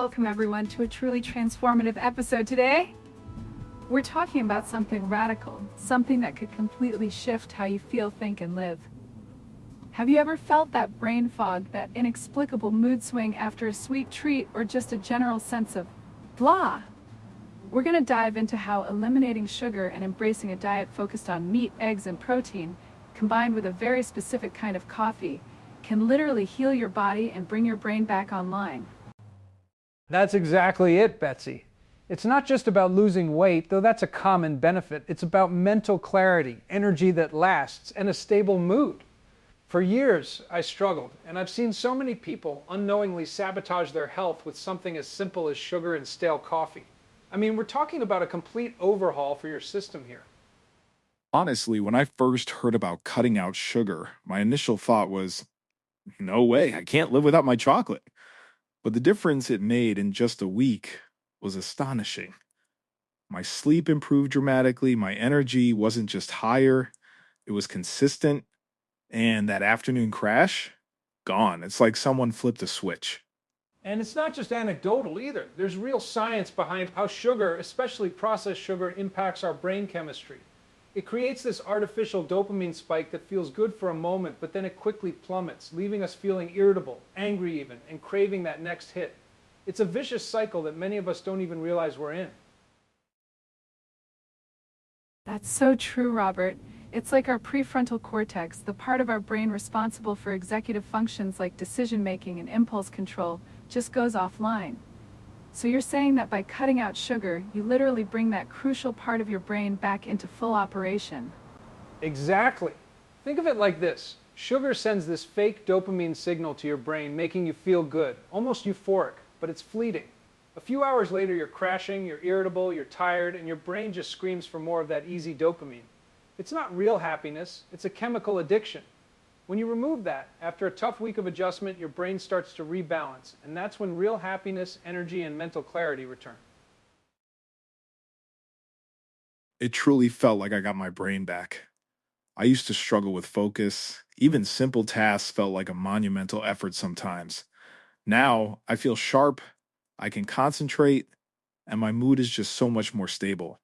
Welcome, everyone, to a truly transformative episode today. We're talking about something radical, something that could completely shift how you feel, think, and live. Have you ever felt that brain fog, that inexplicable mood swing after a sweet treat, or just a general sense of blah? We're going to dive into how eliminating sugar and embracing a diet focused on meat, eggs, and protein, combined with a very specific kind of coffee, can literally heal your body and bring your brain back online. That's exactly it, Betsy. It's not just about losing weight, though that's a common benefit. It's about mental clarity, energy that lasts, and a stable mood. For years, I struggled, and I've seen so many people unknowingly sabotage their health with something as simple as sugar and stale coffee. I mean, we're talking about a complete overhaul for your system here. Honestly, when I first heard about cutting out sugar, my initial thought was, no way, I can't live without my chocolate. But the difference it made in just a week was astonishing. My sleep improved dramatically, my energy wasn't just higher, it was consistent, and that afternoon crash, gone. It's like someone flipped a switch. And it's not just anecdotal either. There's real science behind how sugar, especially processed sugar, impacts our brain chemistry. It creates this artificial dopamine spike that feels good for a moment, but then it quickly plummets, leaving us feeling irritable, angry even, and craving that next hit. It's a vicious cycle that many of us don't even realize we're in. That's so true, Robert. It's like our prefrontal cortex, the part of our brain responsible for executive functions like decision-making and impulse control, just goes offline. So you're saying that by cutting out sugar, you literally bring that crucial part of your brain back into full operation. Exactly. Think of it like this. Sugar sends this fake dopamine signal to your brain, making you feel good, almost euphoric, but it's fleeting. A few hours later, you're crashing, you're irritable, you're tired, and your brain just screams for more of that easy dopamine. It's not real happiness, it's a chemical addiction. When you remove that, after a tough week of adjustment, your brain starts to rebalance, and that's when real happiness, energy, and mental clarity return. It truly felt like I got my brain back. I used to struggle with focus. Even simple tasks felt like a monumental effort sometimes. Now, I feel sharp, I can concentrate, and my mood is just so much more stable.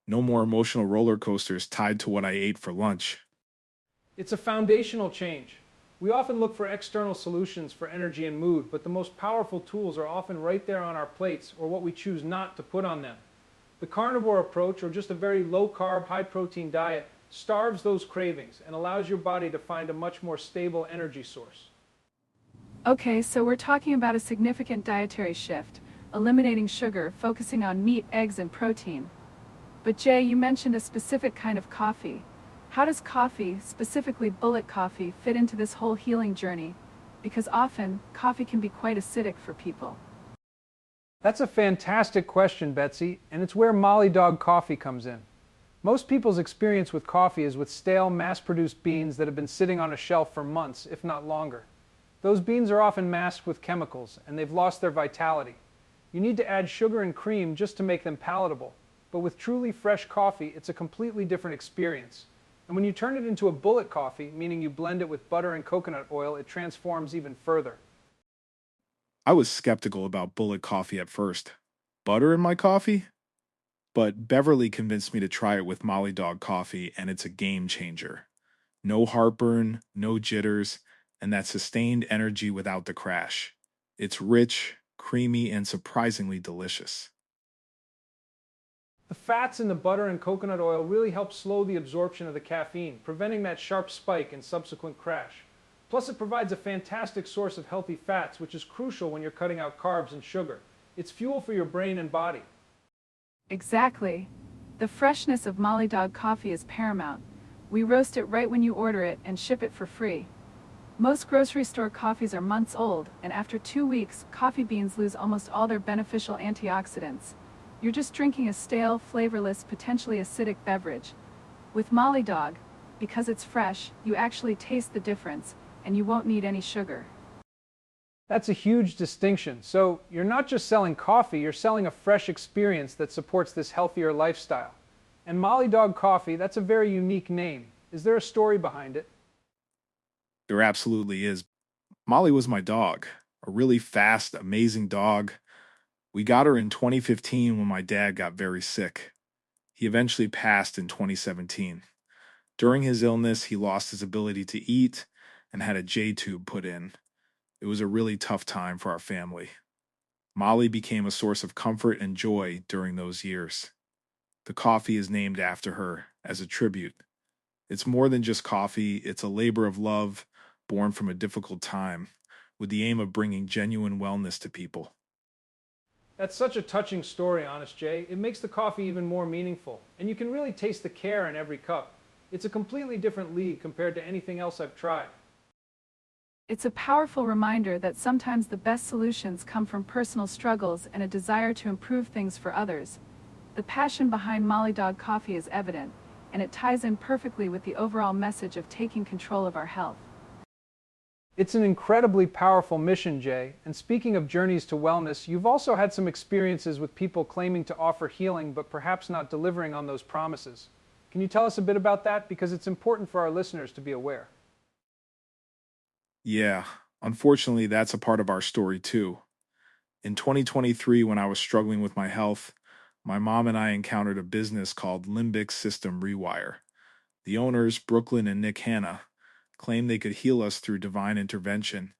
No more emotional roller coasters tied to what I ate for lunch. It's a foundational change. We often look for external solutions for energy and mood, but the most powerful tools are often right there on our plates or what we choose not to put on them. The carnivore approach, or just a very low-carb, high-protein diet, starves those cravings and allows your body to find a much more stable energy source. Okay, so we're talking about a significant dietary shift, eliminating sugar, focusing on meat, eggs, and protein. But Jay, you mentioned a specific kind of coffee. How does coffee, specifically bullet coffee, fit into this whole healing journey? Because often, coffee can be quite acidic for people. That's a fantastic question, Betsy, and it's where Molly Dog coffee comes in. Most people's experience with coffee is with stale, mass-produced beans that have been sitting on a shelf for months, if not longer. Those beans are often masked with chemicals, and they've lost their vitality. You need to add sugar and cream just to make them palatable. But with truly fresh coffee, it's a completely different experience. And when you turn it into a bullet coffee, meaning you blend it with butter and coconut oil, it transforms even further. I was skeptical about bullet coffee at first. Butter in my coffee? But Beverly convinced me to try it with Molly Dog coffee, and it's a game changer. No heartburn, no jitters, and that sustained energy without the crash. It's rich, creamy, and surprisingly delicious. The fats in the butter and coconut oil really help slow the absorption of the caffeine, preventing that sharp spike and subsequent crash. Plus, it provides a fantastic source of healthy fats, which is crucial when you're cutting out carbs and sugar. It's fuel for your brain and body. Exactly. The freshness of Molly Dog coffee is paramount. We roast it right when you order it and ship it for free. Most grocery store coffees are months old, and after 2 weeks, coffee beans lose almost all their beneficial antioxidants. You're just drinking a stale, flavorless, potentially acidic beverage. With Molly Dog, because it's fresh, you actually taste the difference, and you won't need any sugar. That's a huge distinction. So you're not just selling coffee, you're selling a fresh experience that supports this healthier lifestyle. And Molly Dog Coffee, that's a very unique name. Is there a story behind it? There absolutely is. Molly was my dog, a really fast, amazing dog. We got her in 2015 when my dad got very sick. He eventually passed in 2017. During his illness, he lost his ability to eat and had a J tube put in. It was a really tough time for our family. Molly became a source of comfort and joy during those years. The coffee is named after her as a tribute. It's more than just coffee, it's a labor of love born from a difficult time with the aim of bringing genuine wellness to people. That's such a touching story, Honest Jay. It makes the coffee even more meaningful, and you can really taste the care in every cup. It's a completely different league compared to anything else I've tried. It's a powerful reminder that sometimes the best solutions come from personal struggles and a desire to improve things for others. The passion behind Molly Dog Coffee is evident, and it ties in perfectly with the overall message of taking control of our health. It's an incredibly powerful mission, Jay. And speaking of journeys to wellness, you've also had some experiences with people claiming to offer healing but perhaps not delivering on those promises. Can you tell us a bit about that? Because it's important for our listeners to be aware. Yeah, unfortunately, that's a part of our story too. In 2023, when I was struggling with my health, my mom and I encountered a business called Limbic System Rewire. The owners, Brooklyn and Nick Hanna, claimed they could heal us through divine intervention,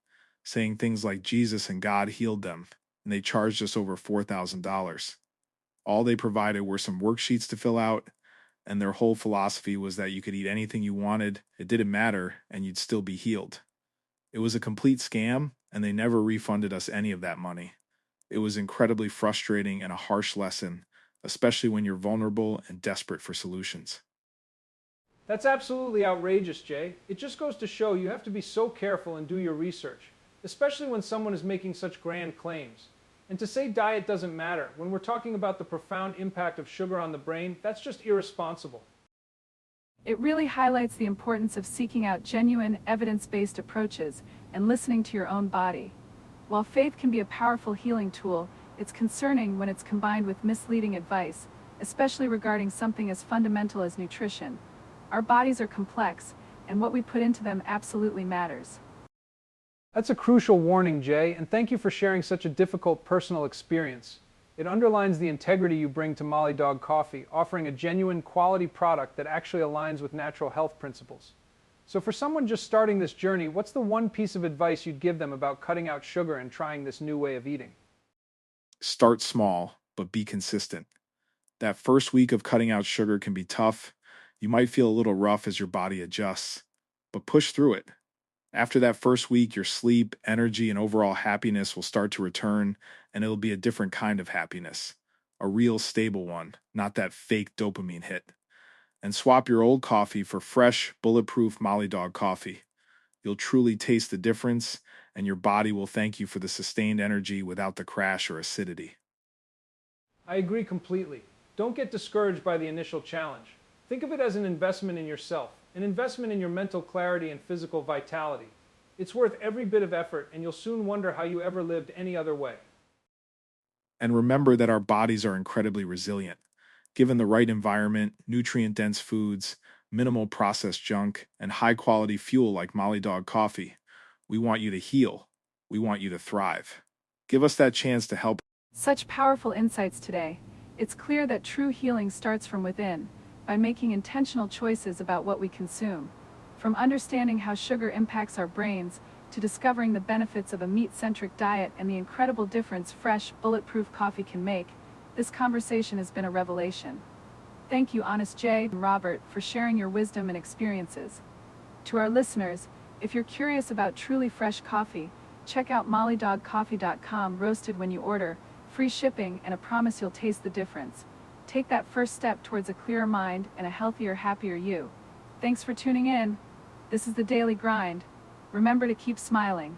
saying things like Jesus and God healed them, and they charged us over $4,000. All they provided were some worksheets to fill out, and their whole philosophy was that you could eat anything you wanted, it didn't matter, and you'd still be healed. It was a complete scam, and they never refunded us any of that money. It was incredibly frustrating and a harsh lesson, especially when you're vulnerable and desperate for solutions. That's absolutely outrageous, Jay. It just goes to show you have to be so careful and do your research, especially when someone is making such grand claims. And to say diet doesn't matter, when we're talking about the profound impact of sugar on the brain, that's just irresponsible. It really highlights the importance of seeking out genuine, evidence-based approaches and listening to your own body. While faith can be a powerful healing tool, it's concerning when it's combined with misleading advice, especially regarding something as fundamental as nutrition. Our bodies are complex, and what we put into them absolutely matters. That's a crucial warning, Jay, and thank you for sharing such a difficult personal experience. It underlines the integrity you bring to Molly Dog Coffee, offering a genuine quality product that actually aligns with natural health principles. So for someone just starting this journey, what's the one piece of advice you'd give them about cutting out sugar and trying this new way of eating? Start small, but be consistent. That first week of cutting out sugar can be tough. You might feel a little rough as your body adjusts, but push through it. After that first week, your sleep, energy, and overall happiness will start to return, and it'll be a different kind of happiness. A real stable one, not that fake dopamine hit. And swap your old coffee for fresh, bulletproof Molly Dog coffee. You'll truly taste the difference, and your body will thank you for the sustained energy without the crash or acidity. I agree completely. Don't get discouraged by the initial challenge. Think of it as an investment in yourself, an investment in your mental clarity and physical vitality. It's worth every bit of effort, and you'll soon wonder how you ever lived any other way. And remember that our bodies are incredibly resilient. Given the right environment, nutrient-dense foods, minimal processed junk, and high-quality fuel like Molly Dog coffee, we want you to heal. We want you to thrive. Give us that chance to help. Such powerful insights today. It's clear that true healing starts from within, by making intentional choices about what we consume. From understanding how sugar impacts our brains, to discovering the benefits of a meat-centric diet and the incredible difference fresh, bulletproof coffee can make, this conversation has been a revelation. Thank you, Honest Jay and Robert, for sharing your wisdom and experiences. To our listeners, if you're curious about truly fresh coffee, check out mollydogcoffee.com. Roasted when you order, free shipping, and a promise you'll taste the difference. Take that first step towards a clearer mind and a healthier, happier you. Thanks for tuning in. This is the Daily Grind. Remember to keep smiling.